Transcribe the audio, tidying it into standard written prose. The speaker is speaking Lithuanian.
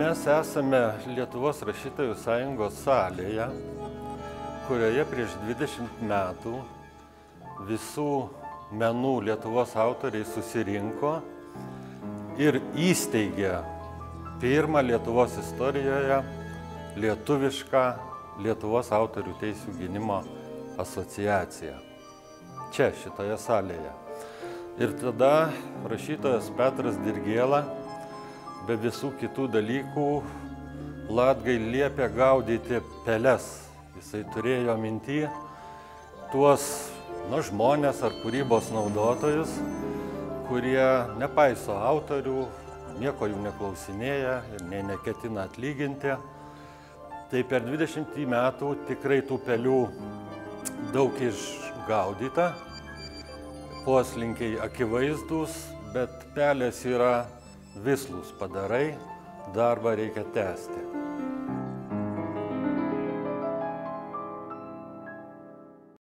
Mes esame Lietuvos rašytojų sąjungos salėje, kurioje prieš 20 metų visų menų Lietuvos autoriai susirinko ir įsteigė pirmą Lietuvos istorijoje lietuvišką Lietuvos autorių teisių gynimo asociaciją. Čia, šitoje salėje. Ir tada rašytojas Petras Dirgėla be visų kitų dalykų Latgai liepė gaudyti peles. Jisai turėjo minty tuos žmonės ar kūrybos naudotojus, kurie nepaiso autorių, nieko jų neklausinėja ir neketina atlyginti. Tai per 20 metų tikrai tų pelių daug išgaudyta, poslinkiai akivaizdūs, bet pelės yra vislūs padarai, darbą reikia tęsti.